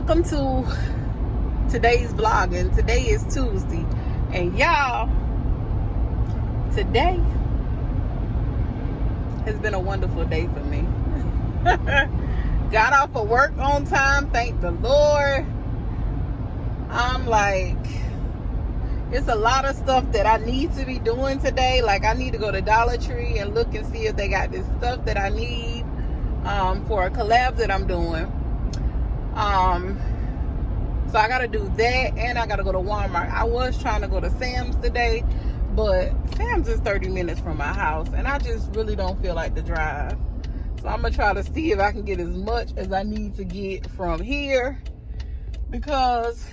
welcome to today's vlog, and today is Tuesday, and y'all, today has been a wonderful day for me. Got off of work on time, thank the Lord. I'm like, it's a lot of stuff that I need to be doing today. Like, I need to go to Dollar Tree and look and see if they got this stuff that I need for a collab that I'm doing. So I gotta do that, and I gotta go to Walmart. I was trying to go to Sam's today, but Sam's is 30 minutes from my house, and I just really don't feel like the drive. So I'm gonna try to see if I can get as much as I need to get from here, because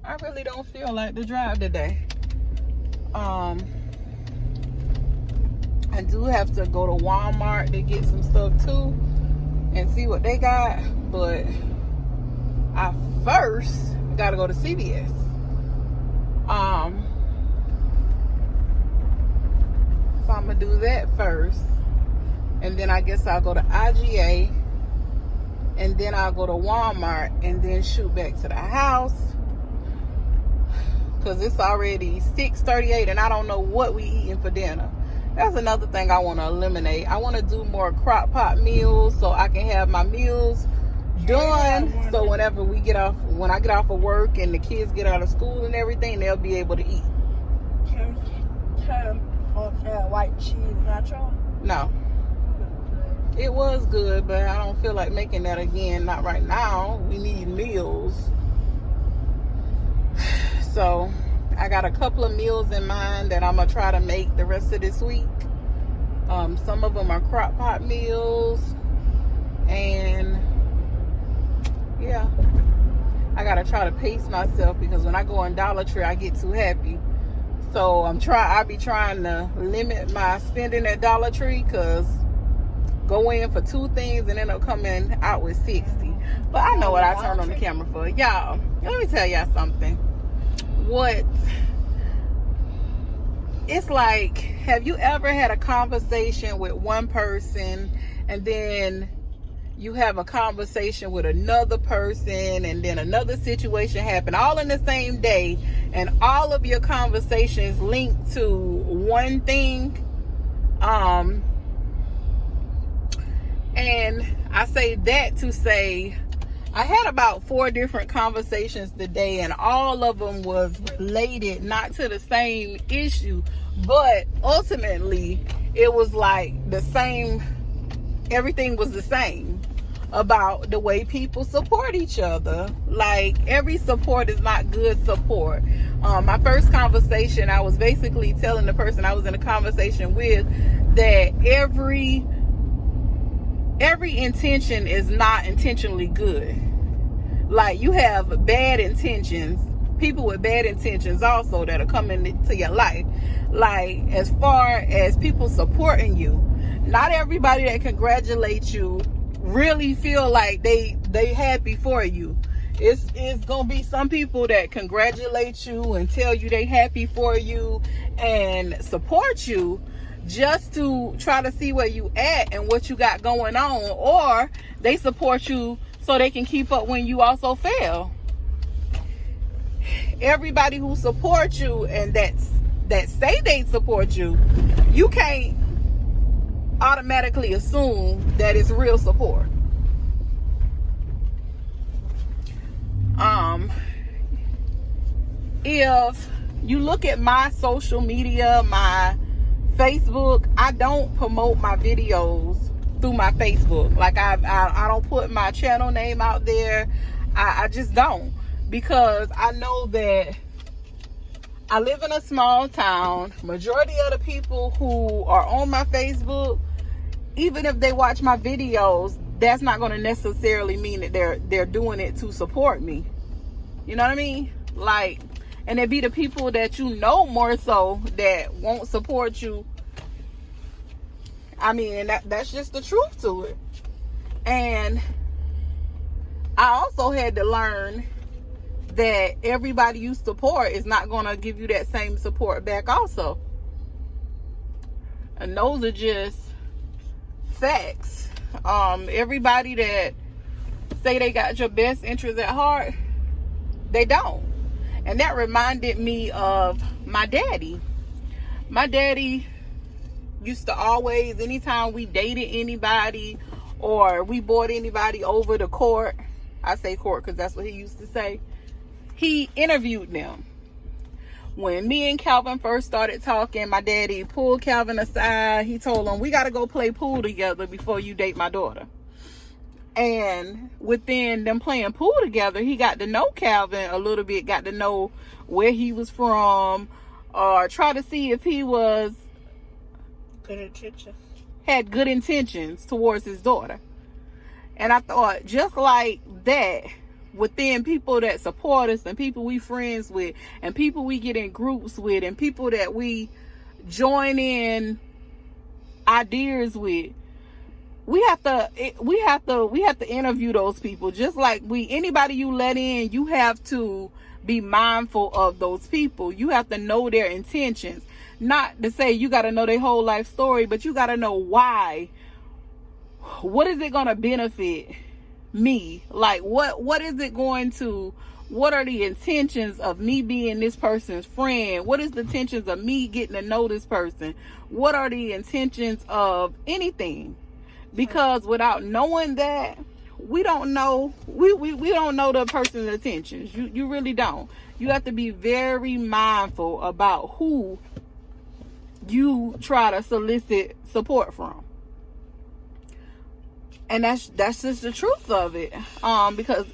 I really don't feel like the drive today. I do have to go to Walmart to get some stuff too and see what they got, but I first gotta go to CVS. So I'm gonna do that first, and then I guess I'll go to IGA, and then I'll go to Walmart, and then shoot back to the house, because it's already 6:38 and I don't know what we eating for dinner. That's another thing I want to eliminate. I want to do more crock pot meals so I can have my meals done. So whenever we get off, when I get off of work and the kids get out of school and everything, they'll be able to eat. Can white cheese nacho? No. It was good, but I don't feel like making that again. Not right now. We need meals. So I got a couple of meals in mind that I'm gonna try to make the rest of this week. Some of them are crock pot meals, and yeah, I gotta try to pace myself, because when I go on Dollar Tree, I get too happy. So I be trying to limit my spending at Dollar Tree, because go in for 2 things and end up coming out with 60. But I know what I turned on the camera for. Y'all, let me tell y'all something. It's like, have you ever had a conversation with one person, and then you have a conversation with another person, and then another situation happened all in the same day, and all of your conversations linked to one thing? And I say that to say, I had about 4 different conversations today, and all of them was related not to the same issue, but ultimately it was like the same, everything was the same about the way people support each other. Like, every support is not good support. My first conversation, I was basically telling the person I was in a conversation with that every intention is not intentionally good. Like, you have bad intentions, people with bad intentions also that are coming into your life. Like, as far as people supporting you, not everybody that congratulates you really feel like they happy for you. It's gonna be some people that congratulate you and tell you they happy for you and support you just to try to see where you at and what you got going on, or they support you so they can keep up when you also fail. Everybody who supports you and that say they support you, you can't automatically assume that it's real support. If you look at my social media, my Facebook, I don't promote my videos through my Facebook. Like, I don't put my channel name out there. I just don't, because I know that I live in a small town. Majority of the people who are on my Facebook, even if they watch my videos, that's not going to necessarily mean that they're doing it to support me. You know what I mean? Like, and it be the people that you know more so that won't support you. I mean, and that's just the truth to it. And I also had to learn that everybody you support is not going to give you that same support back also. And those are just facts. Everybody that say they got your best interest at heart, they don't. And that reminded me of my daddy. My daddy used to always, anytime we dated anybody or we brought anybody over to court, I say court because that's what he used to say, he interviewed them. When me and Calvin first started talking, my daddy pulled Calvin aside. He told him, we got to go play pool together before you date my daughter. And within them playing pool together, he got to know Calvin a little bit, got to know where he was from, or try to see if he was had good intentions towards his daughter. And I thought, just like that, within people that support us and people we friends with and people we get in groups with and people that we join in ideas with, we have to interview those people. Just like anybody you let in, you have to be mindful of those people. You have to know their intentions. Not to say you got to know their whole life story, but you got to know why. What is it going to benefit me? Like, what is it going to, what are the intentions of me being this person's friend? What is the intentions of me getting to know this person? What are the intentions of anything? Because without knowing that, we don't know, we don't know the person's intentions. You really don't. You have to be very mindful about who you try to solicit support from. And that's just the truth of it. Because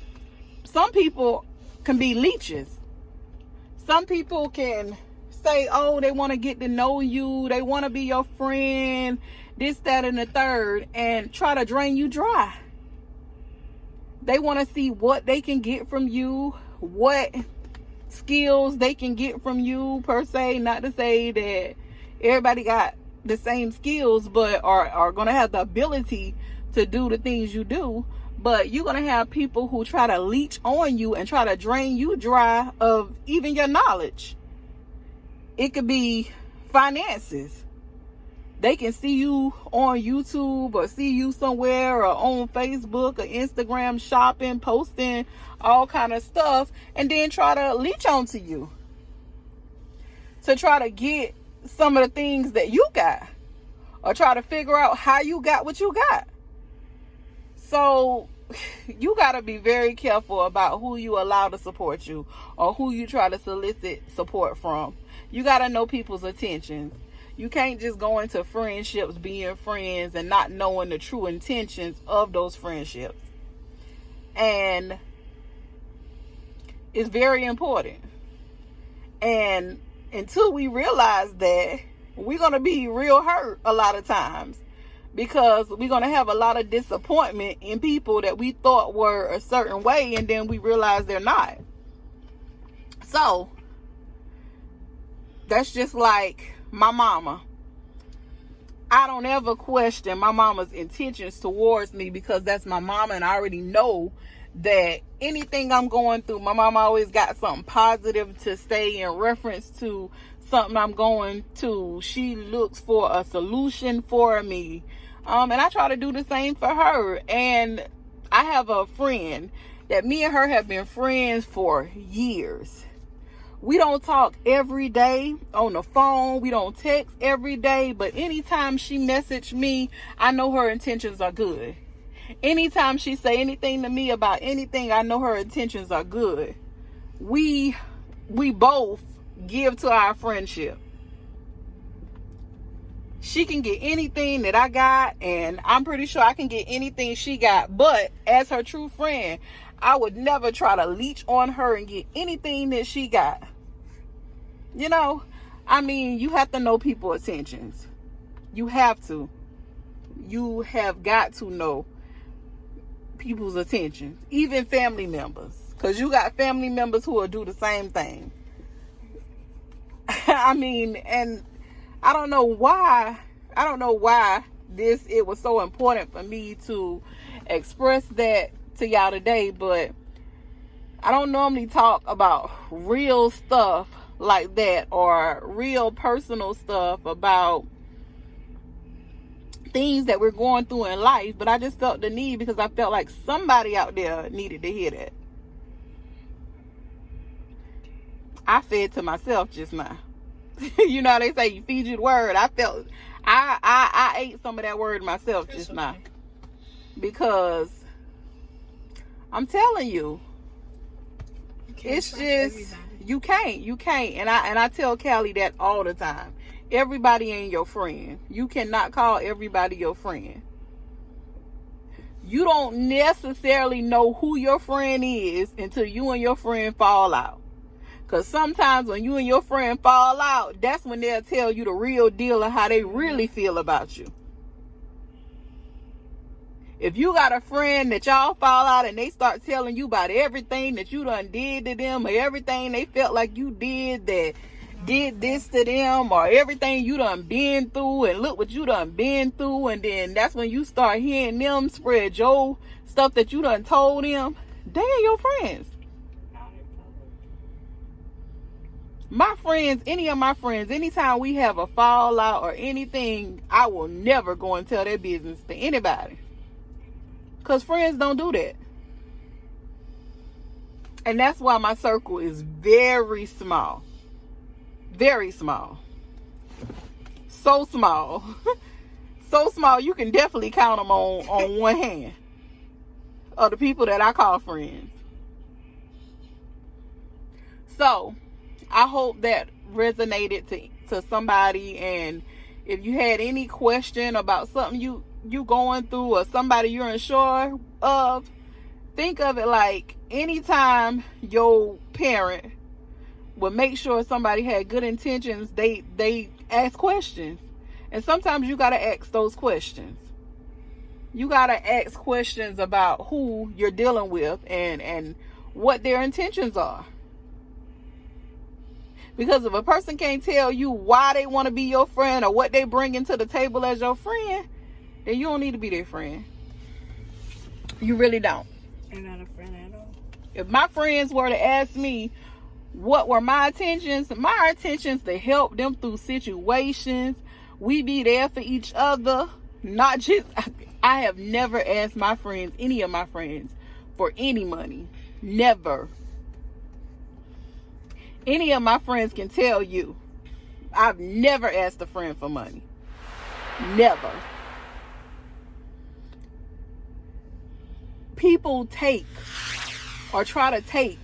some people can be leeches. Some people can say, oh, they want to get to know you, they want to be your friend, this, that, and the third, and try to drain you dry. They want to see what they can get from you, what skills they can get from you, per se. Not to say that everybody got the same skills, but are going to have the ability to do the things you do. But you're going to have people who try to leech on you and try to drain you dry of even your knowledge. It could be finances. They can see you on YouTube or see you somewhere or on Facebook or Instagram shopping, posting all kind of stuff, and then try to leech onto you to try to get some of the things that you got, or try to figure out how you got what you got. So you got to be very careful about who you allow to support you or who you try to solicit support from. You got to know people's intentions. You can't just go into friendships being friends and not knowing the true intentions of those friendships. And it's very important. And until we realize that, we're going to be real hurt a lot of times, because we're going to have a lot of disappointment in people that we thought were a certain way, and then we realize they're not. So that's just like my mama. I don't ever question my mama's intentions towards me, because that's my mama, and I already know that anything I'm going through, my mama always got something positive to say in reference to something I'm going to. She looks for a solution for me. And I try to do the same for her. And I have a friend that me and her have been friends for years. We don't talk every day on the phone. We don't text every day. But anytime she messaged me, I know her intentions are good. Anytime she say anything to me about anything, I know her intentions are good. We both give to our friendship. She can get anything that I got, and I'm pretty sure I can get anything she got. But as her true friend, I would never try to leech on her and get anything that she got. You know, I mean, you have to know people's intentions. You have to. You have got to know people's intentions, even family members, because you got family members who will do the same thing. I mean, and I don't know why it was so important for me to express that to y'all today, but I don't normally talk about real stuff like that, or real personal stuff about things that we're going through in life, but I just felt the need because I felt like somebody out there needed to hear that. I fed to myself just now. You know how they say you feed you the word. I ate some of that word myself just now. Because I'm telling you, it's just you can't. And I tell Callie that all the time. Everybody ain't your friend. You cannot call everybody your friend. You don't necessarily know who your friend is until you and your friend fall out. Because sometimes when you and your friend fall out, that's when they'll tell you the real deal of how they really feel about you. If you got a friend that y'all fall out and they start telling you about everything that you done did to them, or everything they felt like you did that did this to them, or everything you done been through, and look what you done been through, and then that's when you start hearing them spread your stuff that you done told them, they ain't your friends. My friends, any of my friends, anytime we have a fallout or anything, I will never go and tell their business to anybody. Because friends don't do that. And that's why my circle is very small. Very small. So small. So small you can definitely count them on one hand. Of the people that I call friends. So I hope that resonated to somebody, and if you had any question about something you going through or somebody you're unsure of, think of it like anytime your parent would make sure somebody had good intentions, they ask questions. And sometimes you got to ask those questions. You got to ask questions about who you're dealing with and what their intentions are. Because if a person can't tell you why they want to be your friend or what they bring into the table as your friend, then you don't need to be their friend. You really don't. You're not a friend at all. If my friends were to ask me what were my intentions to help them through situations. We be there for each other. Not just, I have never asked my friends, any of my friends, for any money. Never. Any of my friends can tell you, I've never asked a friend for money. Never. People take or try to take.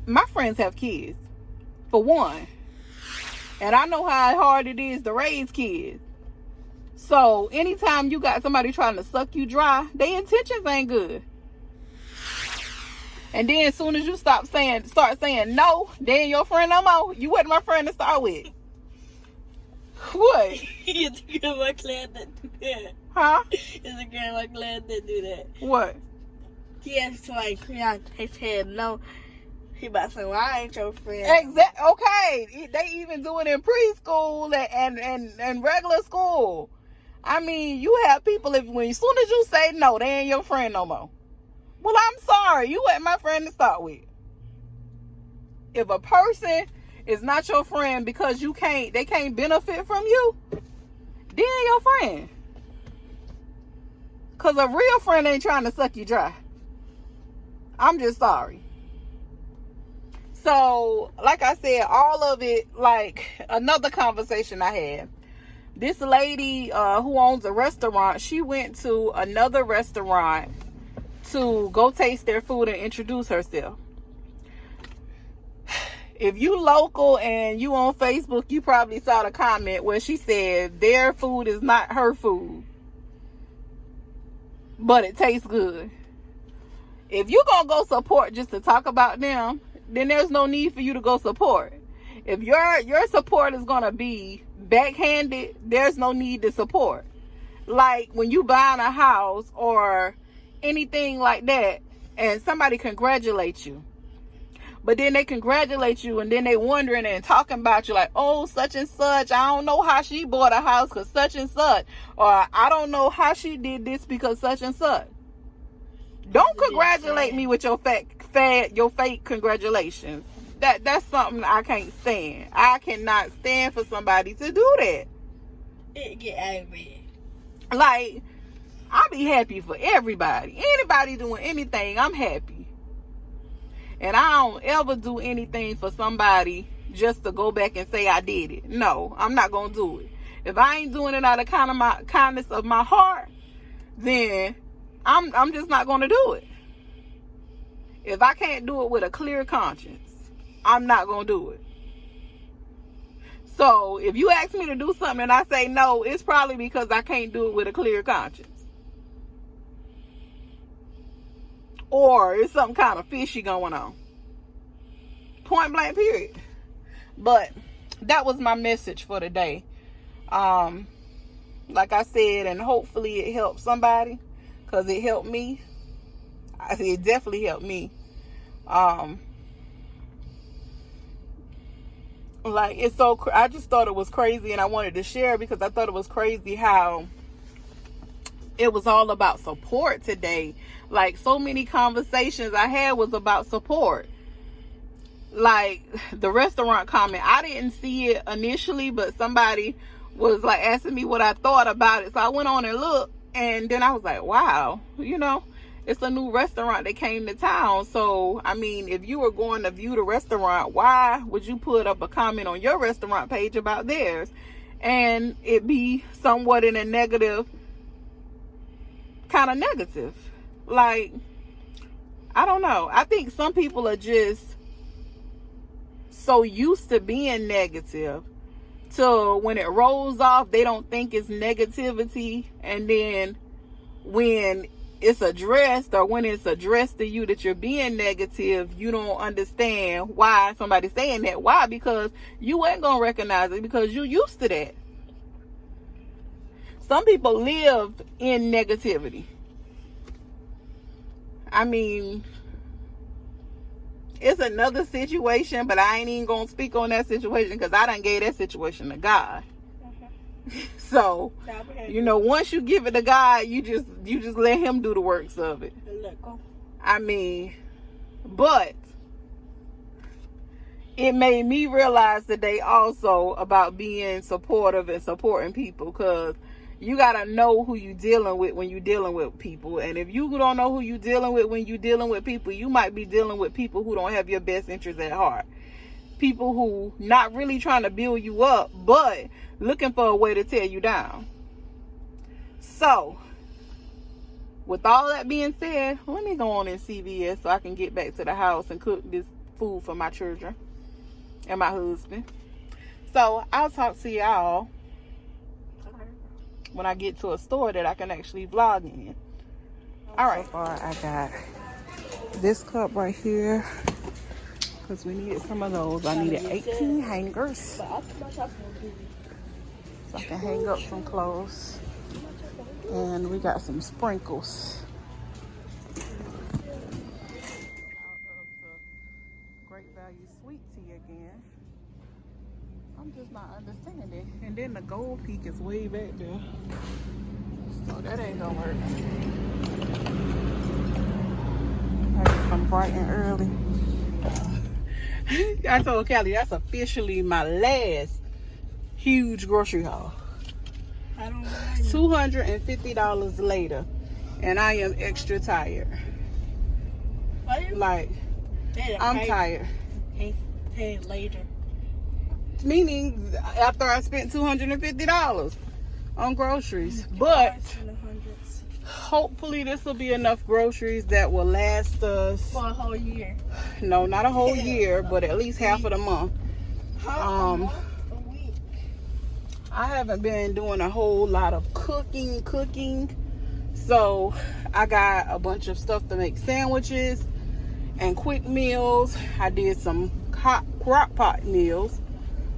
My friends have kids, for one. And I know how hard it is to raise kids. So anytime you got somebody trying to suck you dry, their intentions ain't good. And then as soon as you start saying no, they ain't your friend no more. You wasn't my friend to start with. What? It's a grandma glad that do that. Huh? It's a grandma glad that do that. What? He asked somebody clean his head. No, he about to say, well, I ain't your friend. Exactly. Okay. They even do it in preschool and regular school. I mean, you have people, as soon as you say no, they ain't your friend no more. Well, I'm sorry. You ain't my friend to start with. If a person is not your friend because they can't benefit from you, they ain't your friend. Because a real friend ain't trying to suck you dry. I'm just sorry. So, like I said, all of it, like another conversation I had. This lady who owns a restaurant, she went to another restaurant to go taste their food and introduce herself. If you local and you on Facebook, you probably saw the comment where she said their food is not her food, but it tastes good. If you're going to go support just to talk about them, then there's no need for you to go support. If your support is going to be backhanded, there's no need to support. Like when you buying a house or anything like that and somebody congratulates you, but then they congratulate you and then they wondering and talking about you like, oh, such and such, I don't know how she bought a house because such and such, or I don't know how she did this because such and such. Don't congratulate me with your fake congratulations. That's something I can't stand. I cannot stand for somebody to do that. It get aggravated. Like, I be happy for everybody. Anybody doing anything, I'm happy. And I don't ever do anything for somebody just to go back and say I did it. No, I'm not gonna do it. If I ain't doing it out of kindness of my heart, then I'm just not gonna do it. If I can't do it with a clear conscience, I'm not gonna do it. So if you ask me to do something and I say no, it's probably because I can't do it with a clear conscience. Or it's something kind of fishy going on. Point blank, period. But that was my message for today. Like I said, and hopefully it helped somebody, because it helped me. It definitely helped me. Like, it's so, I just thought it was crazy, and I wanted to share because I thought it was crazy how it was all about support today. Like, so many conversations I had was about support. Like, the restaurant comment, I didn't see it initially, but somebody was like asking me what I thought about it. So I went on and looked, and then I was like, wow, you know, it's a new restaurant that came to town. So, I mean, if you were going to view the restaurant, why would you put up a comment on your restaurant page about theirs and it be somewhat in a negative, kind of negative? Like, I don't know. I think some people are just so used to being negative, so when it rolls off, they don't think it's negativity. And then when it's addressed, or when it's addressed to you that you're being negative, you don't understand why somebody's saying that. Why? Because you ain't gonna recognize it, because you're used to that. Some people live in negativity. I mean, it's another situation, but I ain't even gonna speak on that situation because I done gave that situation to God. So, you know, once you give it to God, you just let him do the works of it. I mean, but it made me realize today also about being supportive and supporting people, because you gotta know who you dealing with when you dealing with people. And if you don't know who you dealing with when you dealing with people, you might be dealing with people who don't have your best interests at heart. People who not really trying to build you up, but looking for a way to tear you down. So, with all that being said, let me go on in CVS so I can get back to the house and cook this food for my children and my husband. So, I'll talk to y'all when I get to a store that I can actually vlog in. All right. So far, I got this cup right here, because we needed some of those. I needed 18 hangers, so I can hang up some clothes. And we got some sprinkles. Out of the Great Value Sweet Tea again. I'm just not understanding. And then the gold peak is way back there, so that ain't gonna work. I just come bright and early. I told Callie that's officially my last huge grocery haul. I don't know. $250 later, and I am extra tired. Like, I'm tired. Pay later. Meaning, after I spent $250 on groceries. But hopefully this will be enough groceries that will last us for a whole year. No, not a whole year, but at least half of the month. A week. I haven't been doing a whole lot of cooking. So I got a bunch of stuff to make sandwiches and quick meals. I did some hot crock pot meals.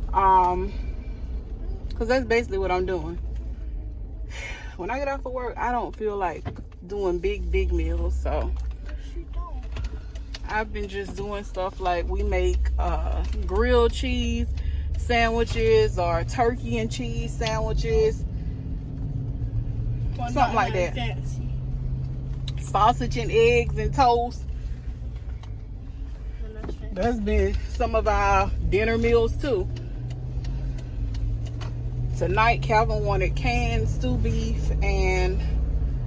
Because that's basically what I'm doing. When I get off of work, I don't feel like doing big meals. So I've been just doing stuff like we make grilled cheese sandwiches or turkey and cheese sandwiches. Something like that. Fancy. Sausage and eggs and toast. That's been some of our dinner meals too. tonight Calvin wanted canned stew beef, and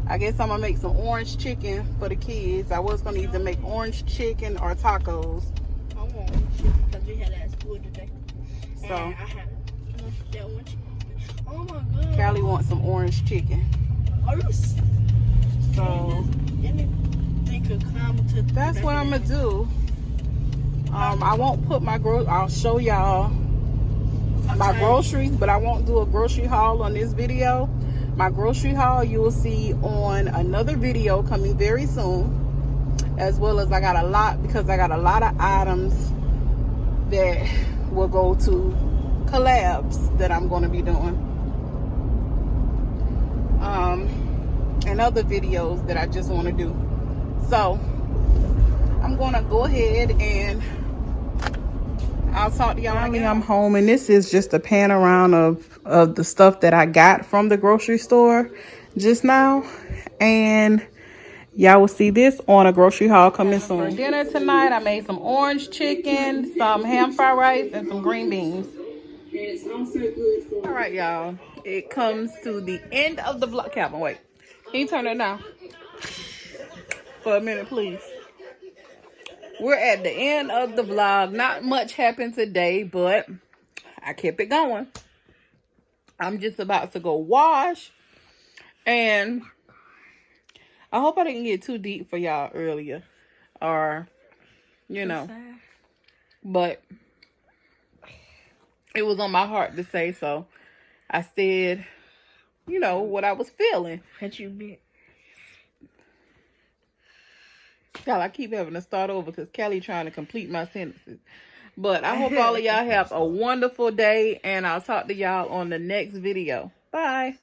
I guess I'm gonna make some orange chicken for the kids. I was gonna either make orange chicken or tacos. I want orange chicken because we had that at school today. So and I had that orange chicken. Oh my god. Callie wants some orange chicken. Are you So that's what I'm gonna do. I won't put my I'll show y'all my groceries, but I won't do a grocery haul on this video. My grocery haul you will see on another video coming very soon, as well as I got a lot of items that will go to collabs that I'm going to be doing, and other videos that I just want to do. So I'm going to go ahead and I'll talk to y'all. I'm home, and this is just a pan around of the stuff that I got from the grocery store just now, and y'all will see this on a grocery haul coming soon. For dinner tonight, I made some orange chicken, some ham fried rice, and some green beans. All right, y'all. It comes to the end of the vlog. Calvin, wait. Can you turn it down for a minute, please? We're at the end of the vlog. Not much happened today, but I kept it going. I'm just about to go wash, and I hope I didn't get too deep for y'all earlier, or, you know, but it was on my heart to say, so I said, you know, what I was feeling. Y'all, I keep having to start over because Kelly trying to complete my sentences. But I hope all of y'all have a wonderful day, and I'll talk to y'all on the next video. Bye.